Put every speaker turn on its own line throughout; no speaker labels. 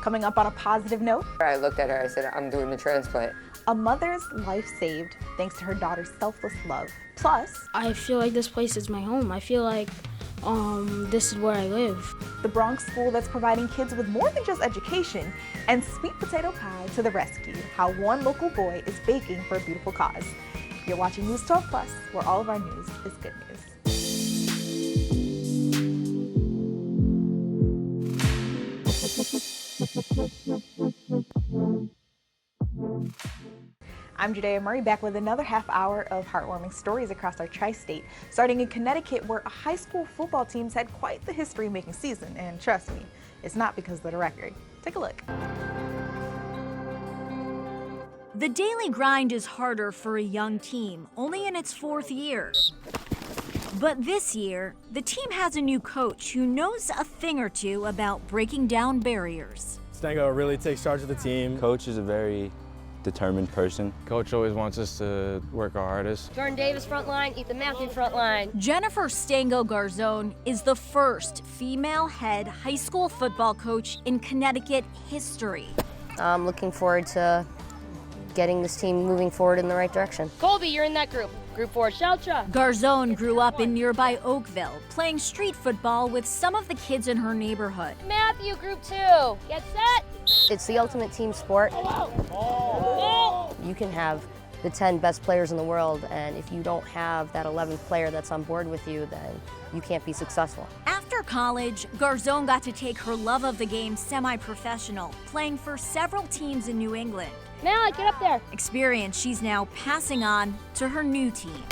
Coming up on a positive note,
I looked at her, I said, I'm doing the transplant.
a mother's life saved thanks to her daughter's selfless love. Plus,
I feel like this place is my home. I feel like this is where I live.
the Bronx school that's providing kids with more than just education, and sweet potato pie to the rescue, how one local boy is baking for a beautiful cause. You're watching News 12 Plus, where all of our news is good news. I'm Judea Murray, back with another half hour of heartwarming stories across our tri-state, starting in Connecticut, where a high school football team's had quite the history-making season, and trust me, it's not because of the record. Take a look.
The daily grind is harder for a young team, only in its 4th year. But this year, the team has a new coach who knows a thing or two about breaking down barriers.
Stango really takes charge of the team.
Coach is a very determined person.
Coach always wants us to work our hardest.
Jordan Davis front line, Ethan Matthew front line.
Jennifer Stango Garzone is the first female head high school football coach in Connecticut history.
I'm looking forward to getting this team moving forward in the right direction. Colby, you're in that group. Group 4, Sheltra.
Garzone grew up in nearby Oakville, playing street football with some of the kids in her neighborhood.
Matthew, Group 2. Get set. It's the ultimate team sport. You can have the 10 best players in the world, and if you don't have that 11th player that's on board with you, then you can't be successful.
After college, Garzone got to take her love of the game semi-professional, playing for several teams in New England.
Malik, get up there.
Experience she's now passing on to her new team.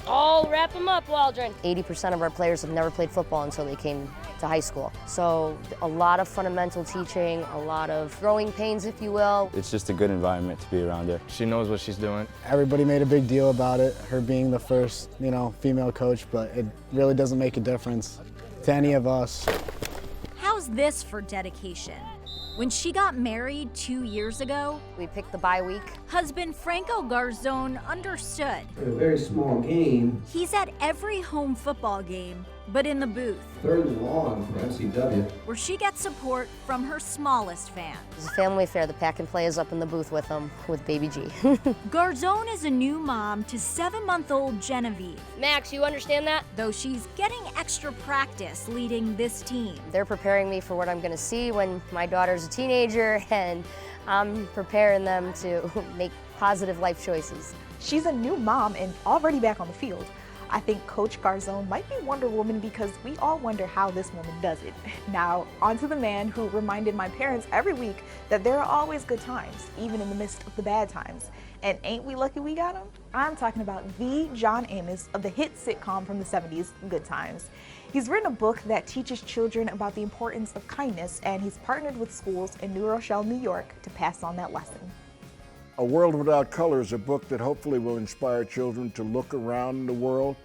Oh, wrap them up, Waldron. 80% of our players have never played football until they came to high school. So a lot of fundamental teaching, a lot of growing pains, if you will.
It's just a good environment to be around her.
She knows what she's doing.
Everybody made a big deal about it, her being the first, female coach, but it really doesn't make a difference to any of us.
How's this for dedication? When she got married 2 years ago,
We picked the bye week.
husband Franco Garzone understood.
A very small game,
He's at every home football game, but in the booth,
third and long for MCW.
where she gets support from her smallest fans.
It's a family affair. The pack and play is up in the booth with them, with baby G.
Garzone is a new mom to 7-month-old Genevieve,
Max, you understand that?
though she's getting extra practice leading this team.
They're preparing me for what I'm gonna see when my daughter's a teenager, and I'm preparing them to make positive life choices.
She's a new mom and already back on the field. I think Coach Garzone might be Wonder Woman because we all wonder how this woman does it. Now, on to the man who reminded my parents every week that there are always good times, even in the midst of the bad times. And ain't we lucky we got him? I'm talking about the John Amos of the hit sitcom from the 70s, Good Times. He's written a book that teaches children about the importance of kindness, and he's partnered with schools in New Rochelle, New York to pass on that lesson.
A World Without Color is a book that hopefully will inspire children to look around the world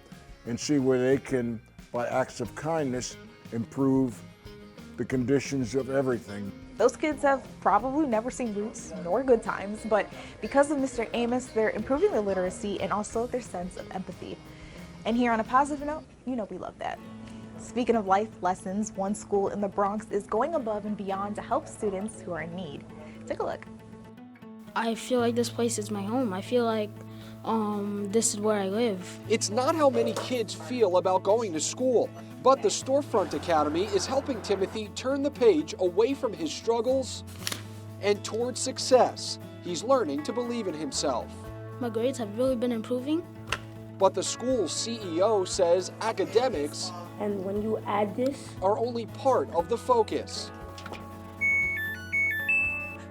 and see where they can, by acts of kindness, improve the conditions of everything.
Those kids have probably never seen Roots nor Good Times, but because of Mr. Amos, they're improving their literacy and also their sense of empathy. And here on a positive note, we love that. Speaking of life lessons, one school in the Bronx is going above and beyond to help students who are in need. Take a look.
I feel like this place is my home. I feel like this is where I live.
It's not how many kids feel about going to school, but the Storefront Academy is helping Timothy turn the page away from his struggles and towards success. He's learning to believe in himself.
My grades have really been improving.
But the school's CEO says academics
And when you add this,
are only part of the focus.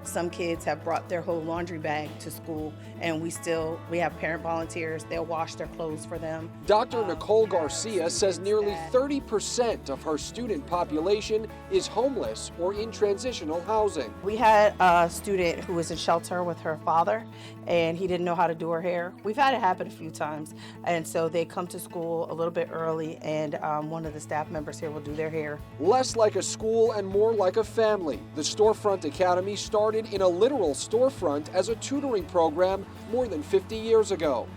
Some kids have brought their whole laundry bag to school, and we have parent volunteers. They'll wash their clothes for them.
Dr. Nicole Garcia says nearly 30% of her student population is homeless or in transitional housing.
We had a student who was in shelter with her father, and he didn't know how to do her hair. We've had it happen a few times, and so they come to school a little bit early, and one of the staff members here will do their hair.
Less like a school and more like a family, the Storefront Academy started in a literal storefront as a tutoring program more than 50 years ago.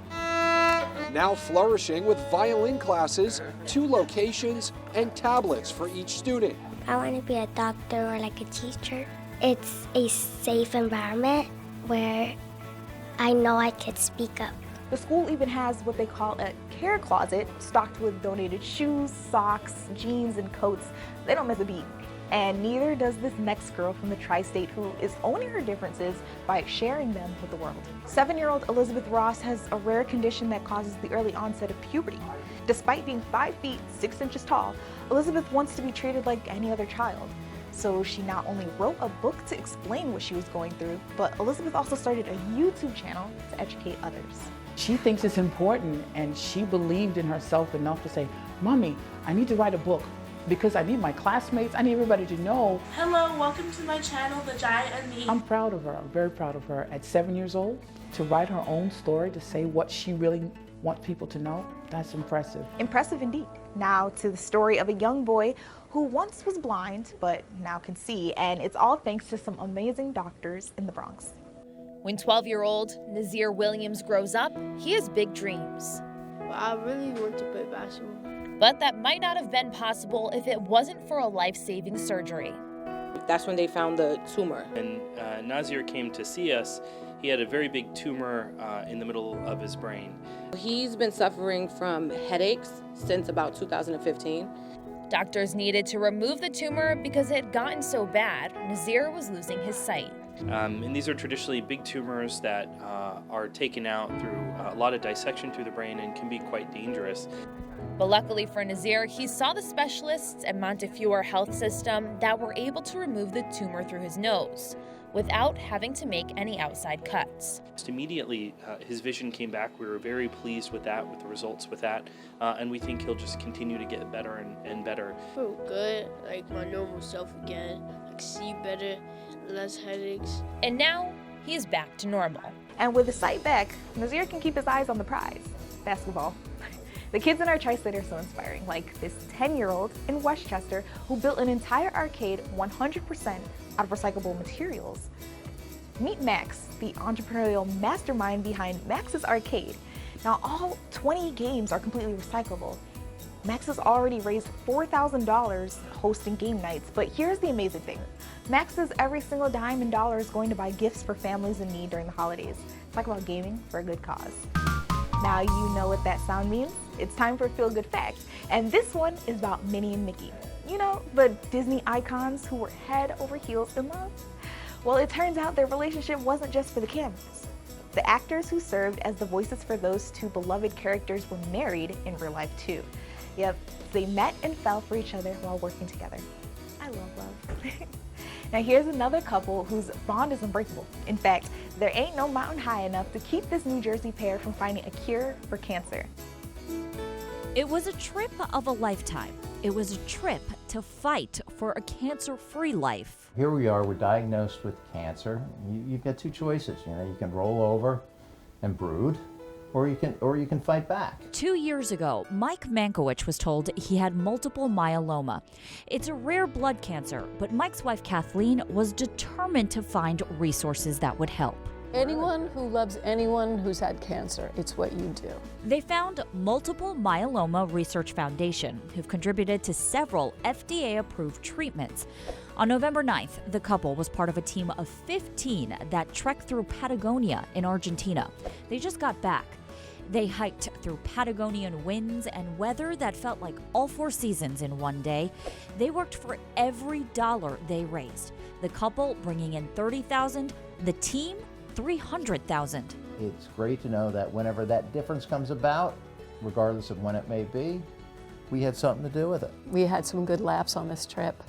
Now flourishing with violin classes, 2 locations, and tablets for each student.
I want to be a doctor or like a teacher. it's a safe environment where I know I could speak up.
The school even has what they call a care closet, stocked with donated shoes, socks, jeans, and coats. They don't miss a beat. And neither does this next girl from the tri-state who is owning her differences by sharing them with the world. 7-year-old Elizabeth Ross has a rare condition that causes the early onset of puberty. Despite being 5 feet 6 inches tall, Elizabeth wants to be treated like any other child. So she not only wrote a book to explain what she was going through, but Elizabeth also started a YouTube channel to educate others.
She thinks it's important, and she believed in herself enough to say, Mommy, I need to write a book because I need my classmates, I need everybody to know.
Hello, welcome to my channel, The Giant and Me.
I'm proud of her, I'm very proud of her. At 7 years old, to write her own story, to say what she really wants people to know, that's impressive.
Impressive indeed. Now to the story of a young boy who once was blind, but now can see, and it's all thanks to some amazing doctors in the Bronx.
When 12-year-old Nazir Williams grows up, he has big dreams.
I really want to play basketball.
But that might not have been possible if it wasn't for a life-saving surgery.
That's when they found the tumor.
When Nazir came to see us, he had a very big tumor in the middle of his brain.
He's been suffering from headaches since about 2015.
Doctors needed to remove the tumor because it had gotten so bad, Nazir was losing his sight.
And these are traditionally big tumors that are taken out through a lot of dissection through the brain and can be quite dangerous.
But luckily for Nazir, he saw the specialists at Montefiore Health System that were able to remove the tumor through his nose without having to make any outside cuts.
Just immediately, his vision came back. We were very pleased with that, with the results with that, and we think he'll just continue to get better and better.
I feel good, like my normal self again, like see better, less headaches.
And now, he's back to normal.
And with the sight back, Nazir can keep his eyes on the prize, basketball. The kids in our tri-state are so inspiring, like this 10-year-old in Westchester who built an entire arcade 100% out of recyclable materials. Meet Max, the entrepreneurial mastermind behind Max's Arcade. Now, all 20 games are completely recyclable. Max has already raised $4,000 hosting game nights, but here's the amazing thing. Max says every single dime and dollar is going to buy gifts for families in need during the holidays. Talk about gaming for a good cause. Now you know what that sound means. It's time for Feel Good Fact, and this one is about Minnie and Mickey. You know, the Disney icons who were head over heels in love? Well, it turns out their relationship wasn't just for the cameras. The actors who served as the voices for those two beloved characters were married in real life too. Yep, they met and fell for each other while working together. I love love. Now here's another couple whose bond is unbreakable. In fact, there ain't no mountain high enough to keep this New Jersey pair from finding a cure for cancer.
It was a trip of a lifetime. It was a trip to fight for a cancer-free life.
Here we are, we're diagnosed with cancer. You've got two choices, you can roll over and brood, or you can fight back.
2 years ago, Mike Mankiewicz was told he had multiple myeloma. It's a rare blood cancer, but Mike's wife Kathleen was determined to find resources that would help.
Anyone who loves anyone who's had cancer, it's what you do.
They found Multiple Myeloma Research Foundation, who've contributed to several FDA-approved treatments. On November 9th, the couple was part of a team of 15 that trekked through Patagonia in Argentina. They just got back. They hiked through Patagonian winds and weather that felt like all 4 seasons in one day. They worked for every dollar they raised. The couple bringing in $30,000, the team $300,000.
It's great to know that whenever that difference comes about, regardless of when it may be, we had something to do with it.
We had some good laughs on this trip.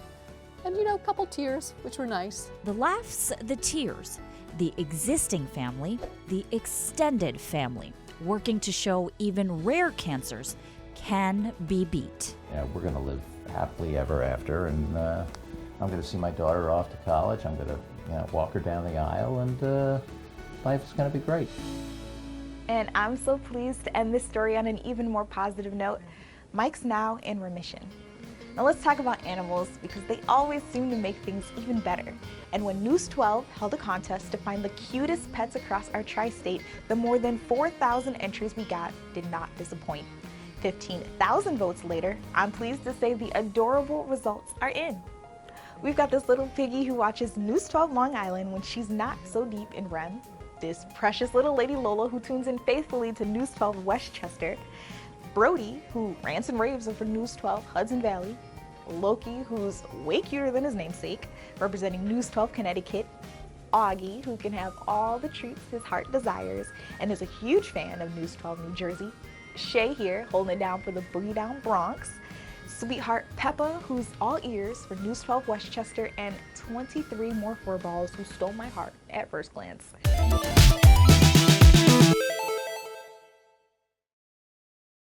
And a couple tears, which were nice.
The laughs, the tears, the existing family, the extended family, working to show even rare cancers can be beat.
We're going to live happily ever after, and I'm going to see my daughter off to college. I'm going to walk her down the aisle, and life is going to be great.
And I'm so pleased to end this story on an even more positive note. Mike's now in remission. Now let's talk about animals, because they always seem to make things even better. And when News 12 held a contest to find the cutest pets across our tri-state, the more than 4,000 entries we got did not disappoint. 15,000 votes later, I'm pleased to say the adorable results are in. We've got this little piggy who watches News 12 Long Island when she's not so deep in REM. This precious little lady Lola who tunes in faithfully to News 12 Westchester. Brody, who rants and raves over News 12 Hudson Valley. Loki, who's way cuter than his namesake, representing News 12 Connecticut. Augie, who can have all the treats his heart desires and is a huge fan of News 12 New Jersey. Shay here, holding it down for the Boogie Down Bronx. Sweetheart Peppa, who's all ears for News 12 Westchester, and 23 more fourballs who stole my heart at first glance.